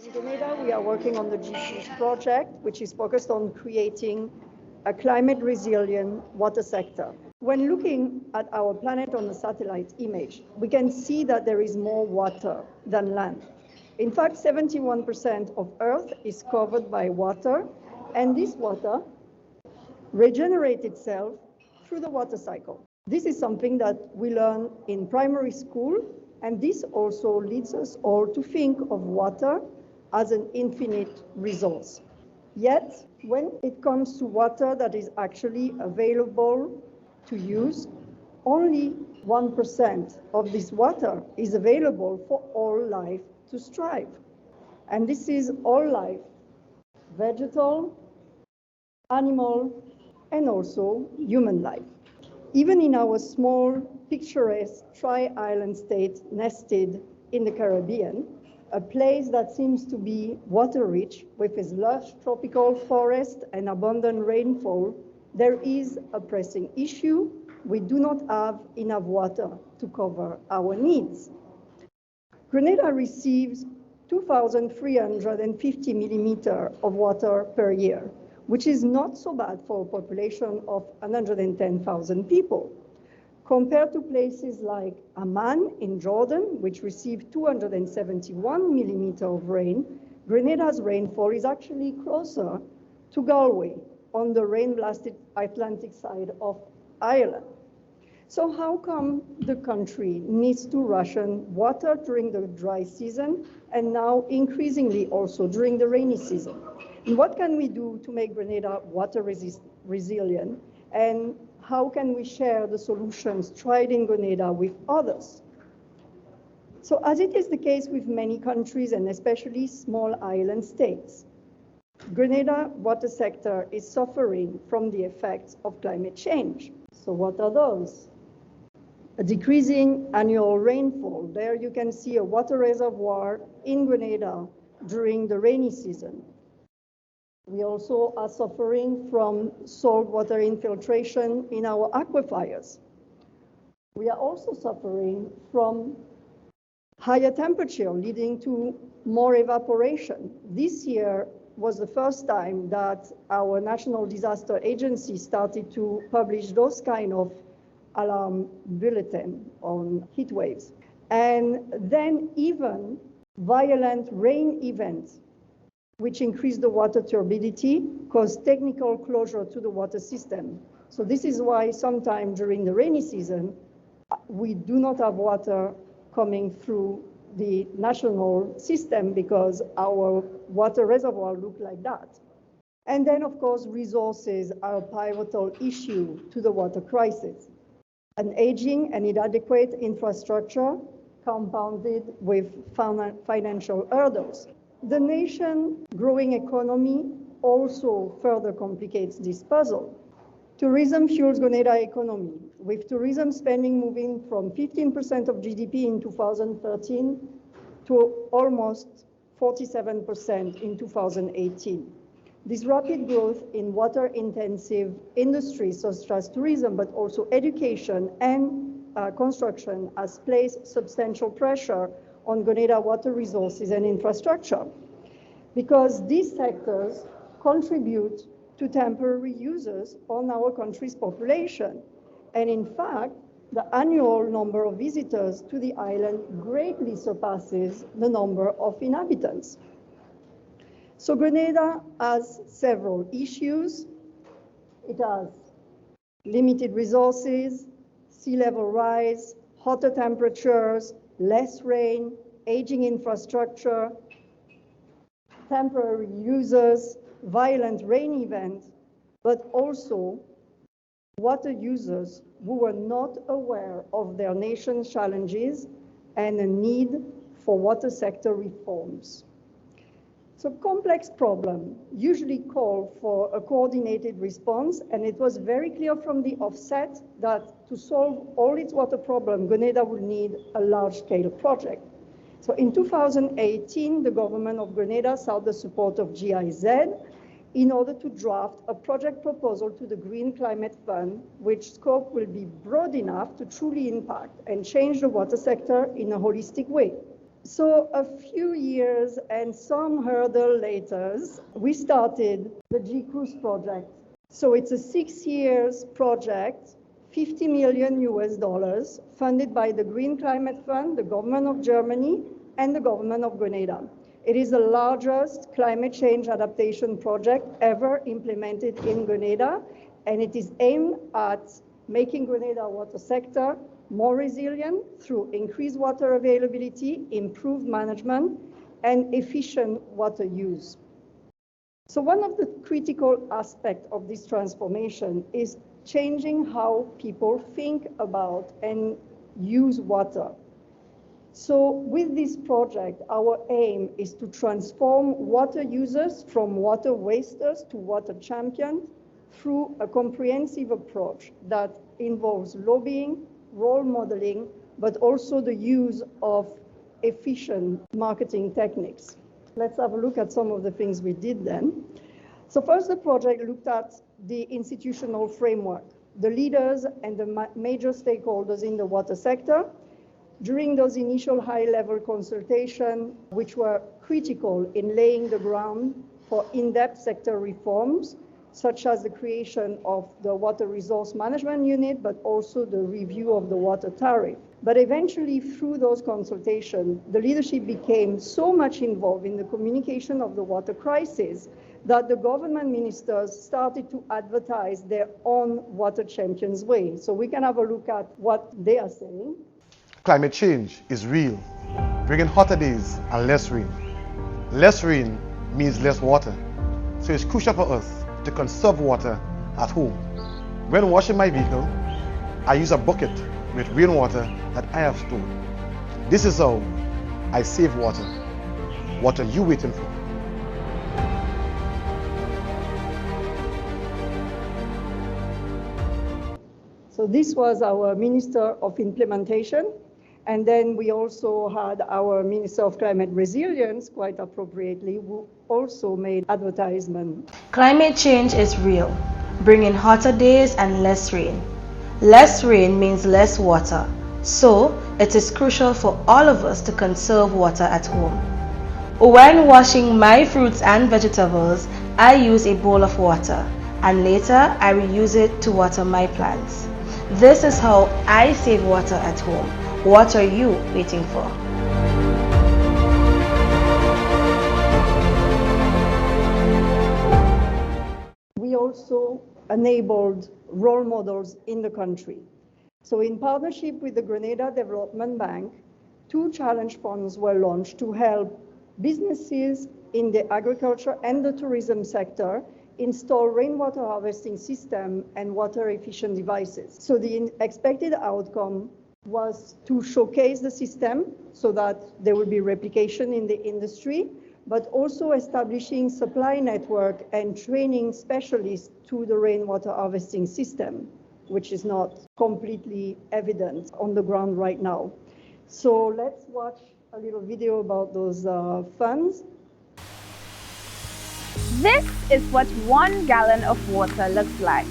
In Grenada, we are working on the GP's project, which is focused on creating a climate-resilient water sector. When looking at our planet on a satellite image, we can see that there is more water than land. In fact, 71% of Earth is covered by water, and this water regenerates itself through the water cycle. This is something that we learn in primary school, and this also leads us all to think of water as an infinite resource. Yet, when it comes to water that is actually available to use, only 1% of this water is available for all life to strive. And this is all life, vegetal, animal, and also human life. Even in our small, picturesque tri-island state nested in the Caribbean, a place that seems to be water-rich with its lush tropical forest and abundant rainfall, there is a pressing issue. We do not have enough water to cover our needs. Grenada receives 2,350 millimeters of water per year, which is not so bad for a population of 110,000 people. Compared to places like Amman in Jordan, which received 271 millimeters of rain, Grenada's rainfall is actually closer to Galway on the rain-blasted Atlantic side of Ireland. So how come the country needs to ration water during the dry season and now increasingly also during the rainy season? And what can we do to make Grenada water resilient? And how can we share the solutions tried in Grenada with others? So as it is the case with many countries and especially small island states, Grenada water sector is suffering from the effects of climate change. So what are those? A decreasing annual rainfall. There you can see a water reservoir in Grenada during the rainy season. We also are suffering from saltwater infiltration in our aquifers. We are also suffering from higher temperature leading to more evaporation. This year was the first time that our National Disaster Agency started to publish those kind of alarm bulletin on heat waves. And then even violent rain events, which increase the water turbidity, cause technical closure to the water system. So this is why sometime during the rainy season, we do not have water coming through the national system because our water reservoir look like that. And then, of course, resources are a pivotal issue to the water crisis. An aging and inadequate infrastructure compounded with financial hurdles. The nation's growing economy also further complicates this puzzle. Tourism fuels Grenada economy, with tourism spending moving from 15% of GDP in 2013 to almost 47% in 2018. This rapid growth in water-intensive industries such as tourism, but also education and construction has placed substantial pressure on Grenada water resources and infrastructure, because these sectors contribute to temporary users on our country's population. And in fact, the annual number of visitors to the island greatly surpasses the number of inhabitants. So Grenada has several issues. It has limited resources, sea level rise, hotter temperatures, less rain, aging infrastructure, temporary users, violent rain events, but also water users who were not aware of their nation's challenges and a need for water sector reforms. So complex problem usually call for a coordinated response, and it was very clear from the offset that to solve all its water problem, Grenada would need a large-scale project. So in 2018, the government of Grenada sought the support of GIZ in order to draft a project proposal to the Green Climate Fund, which scope will be broad enough to truly impact and change the water sector in a holistic way. So a few years and some hurdle later, we started the G-Cruise project. So it's a 6 years project, 50 million US dollars, funded by the Green Climate Fund, the government of Germany, and the government of Grenada. It is the largest climate change adaptation project ever implemented in Grenada, and it is aimed at making Grenada water sector more resilient through increased water availability, improved management, and efficient water use. So one of the critical aspects of this transformation is changing how people think about and use water. So with this project, our aim is to transform water users from water wasters to water champions through a comprehensive approach that involves lobbying, role modeling, but also the use of efficient marketing techniques. Let's have a look at some of the things we did then. So first, the project looked at the institutional framework, the leaders and the major stakeholders in the water sector. During those initial high-level consultations, which were critical in laying the ground for in-depth sector reforms, such as the creation of the Water Resource Management Unit, but also the review of the water tariff. But eventually, through those consultations, the leadership became so much involved in the communication of the water crisis that the government ministers started to advertise their own water champions way. So we can have a look at what they are saying. Climate change is real, bringing hotter days and less rain. Less rain means less water, so it's crucial for us to conserve water at home. When washing my vehicle, I use a bucket with rainwater that I have stored. This is how I save water. What are you waiting for? So this was our Minister of Implementation. And then we also had our Minister of Climate Resilience, quite appropriately, who also made advertisement. Climate change is real, bringing hotter days and less rain. Less rain means less water, so it is crucial for all of us to conserve water at home. When washing my fruits and vegetables, I use a bowl of water, and later I reuse it to water my plants. This is how I save water at home. What are you waiting for? We also enabled role models in the country. So in partnership with the Grenada Development Bank, 2 challenge funds were launched to help businesses in the agriculture and the tourism sector install rainwater harvesting system and water efficient devices. So the expected outcome was to showcase the system so that there will be replication in the industry, but also establishing supply network and training specialists to the rainwater harvesting system, which is not completely evident on the ground right now. So let's watch a little video about those funds. This is what 1 gallon of water looks like.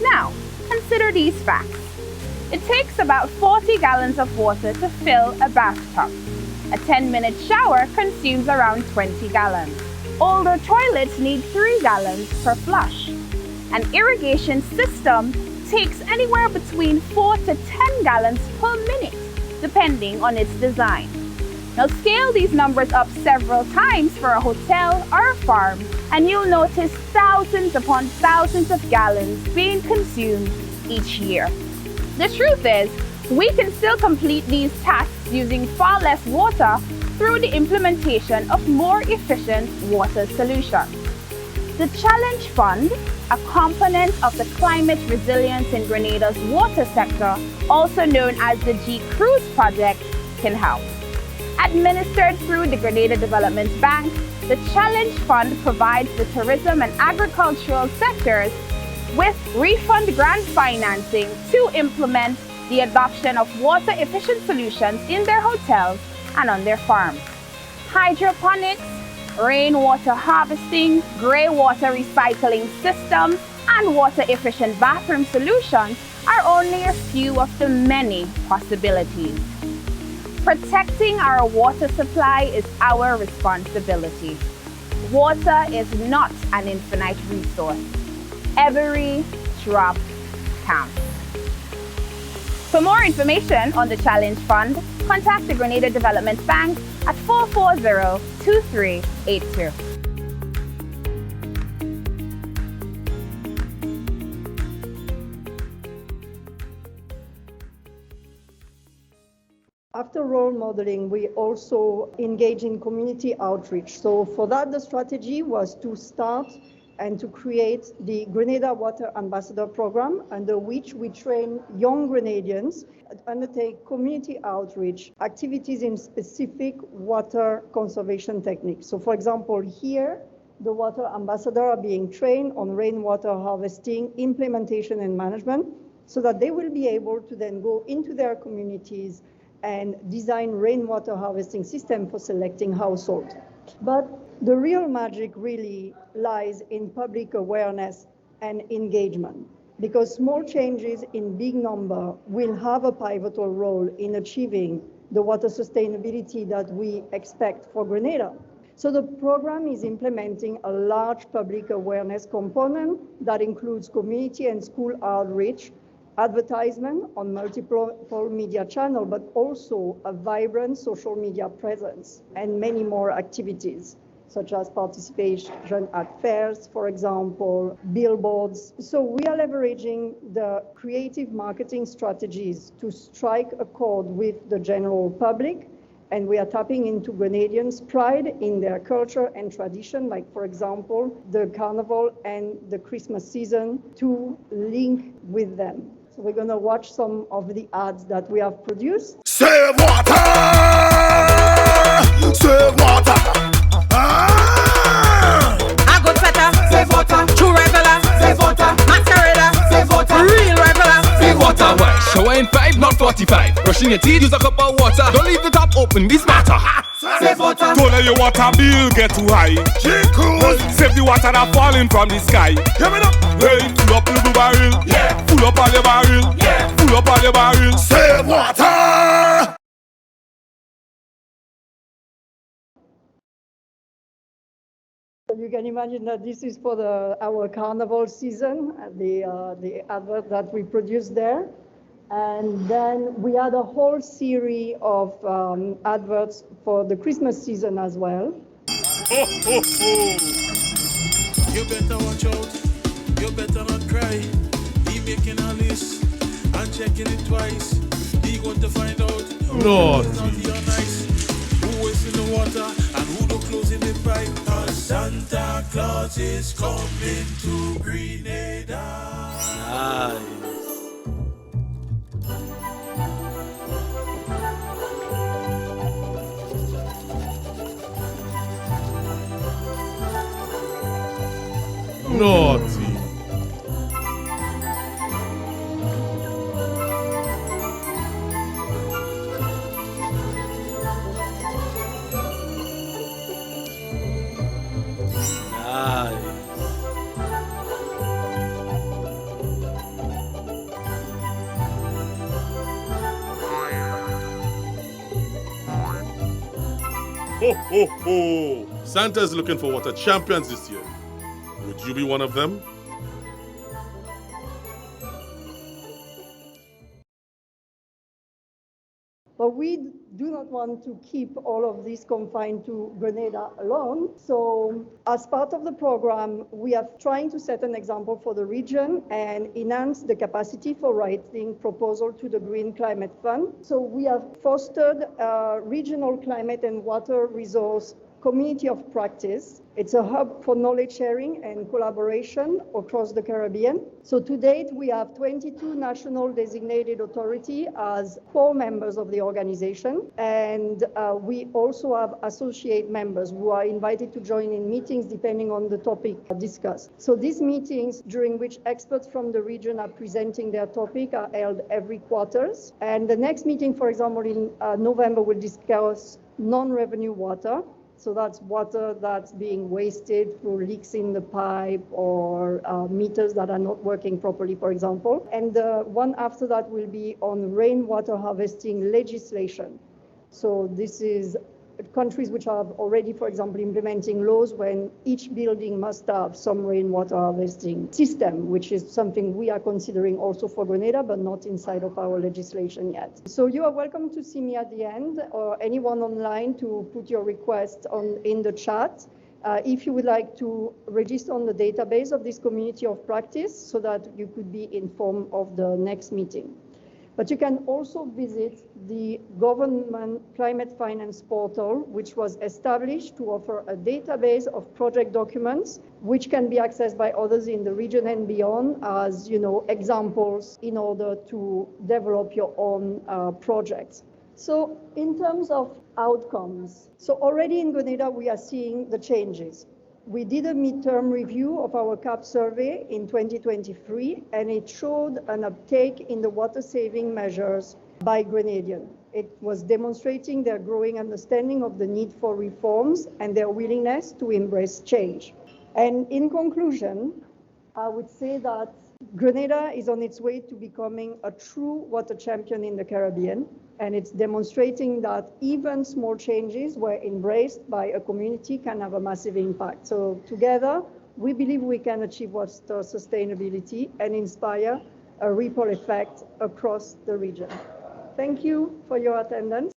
Now, consider these facts. It takes about 40 gallons of water to fill a bathtub. A 10-minute shower consumes around 20 gallons. Older toilets need 3 gallons per flush. An irrigation system takes anywhere between 4 to 10 gallons per minute, depending on its design. Now scale these numbers up several times for a hotel or a farm, and you'll notice thousands upon thousands of gallons being consumed each year. The truth is, we can still complete these tasks using far less water through the implementation of more efficient water solutions. The Challenge Fund, a component of the climate resilience in Grenada's water sector, also known as the G-Cruise project, can help. Administered through the Grenada Development Bank, the Challenge Fund provides the tourism and agricultural sectors with refund grant financing to implement the adoption of water-efficient solutions in their hotels and on their farms. Hydroponics, rainwater harvesting, grey water recycling systems, and water-efficient bathroom solutions are only a few of the many possibilities. Protecting our water supply is our responsibility. Water is not an infinite resource. Every drop counts. For more information on the Challenge Fund, contact the Grenada Development Bank at 440-2382. After role modeling, we also engage in community outreach. So for that, the strategy was to start and to create the Grenada Water Ambassador Program, under which we train young Grenadians to undertake community outreach activities in specific water conservation techniques. So for example, here, the water ambassadors are being trained on rainwater harvesting, implementation and management, so that they will be able to then go into their communities and design rainwater harvesting system for selecting households. But the real magic really lies in public awareness and engagement, because small changes in big number will have a pivotal role in achieving the water sustainability that we expect for Grenada. So the program is implementing a large public awareness component that includes community and school outreach, advertisement on multiple media channels, but also a vibrant social media presence and many more activities, such as participation at fairs, for example, billboards. So we are leveraging the creative marketing strategies to strike a chord with the general public, and we are tapping into Grenadians' pride in their culture and tradition, like, for example, the carnival and the Christmas season, to link with them. So we're going to watch some of the ads that we have produced. Save water! Save water! A good feta, save water. True regular, save water. Masquerada, save water. Real regular, save water. Why? Shower in 5, not 45. Brushing your teeth, use a cup of water. Don't leave the tap open, this matter. Save water. Don't let your water bill get too high. Save the water that falling from the sky. Hear me now. Hey, full up the barrel. Yeah. Full up all the barrel. Yeah. Full up all the barrel. Save water. You can imagine that this is for our carnival season, the advert that we produced there. And then we had a whole series of adverts for the Christmas season as well. Oh, oh, oh. You better watch out. You better not cry. He making a list and checking it twice. He going to find out Lord, you're nice. Who is in the water and who don't close in the pipe. Cause Santa Claus is coming to Grenada. nice. Naughty. Ho, ho, ho! Santa is looking for water champions this year. Would you be one of them? But we do not want to keep all of this confined to Grenada alone. So as part of the program, we are trying to set an example for the region and enhance the capacity for writing proposal to the Green Climate Fund. So we have fostered a regional climate and water resource community of practice. It's a hub for knowledge sharing and collaboration across the Caribbean. So to date, we have 22 national designated authority as core members of the organization. And we also have associate members who are invited to join in meetings depending on the topic discussed. So these meetings, during which experts from the region are presenting their topic, are held every quarters. And the next meeting, for example, in November, will discuss non-revenue water. So that's water that's being wasted through leaks in the pipe or meters that are not working properly, for example. And the one after that will be on rainwater harvesting legislation. So this is countries which are already, for example, implementing laws when each building must have some rainwater harvesting system, which is something we are considering also for Grenada, but not inside of our legislation yet. So you are welcome to see me at the end, or anyone online to put your request in the chat. If you would like to register on the database of this community of practice so that you could be informed of the next meeting. But you can also visit the government climate finance portal, which was established to offer a database of project documents, which can be accessed by others in the region and beyond as, examples in order to develop your own projects. So in terms of outcomes, so already in Grenada, we are seeing the changes. We did a midterm review of our CAP survey in 2023, and it showed an uptake in the water saving measures by Grenadians. It was demonstrating their growing understanding of the need for reforms and their willingness to embrace change. And in conclusion, I would say that Grenada is on its way to becoming a true water champion in the Caribbean, and it's demonstrating that even small changes where embraced by a community can have a massive impact. So together, we believe we can achieve water sustainability and inspire a ripple effect across the region. Thank you for your attendance.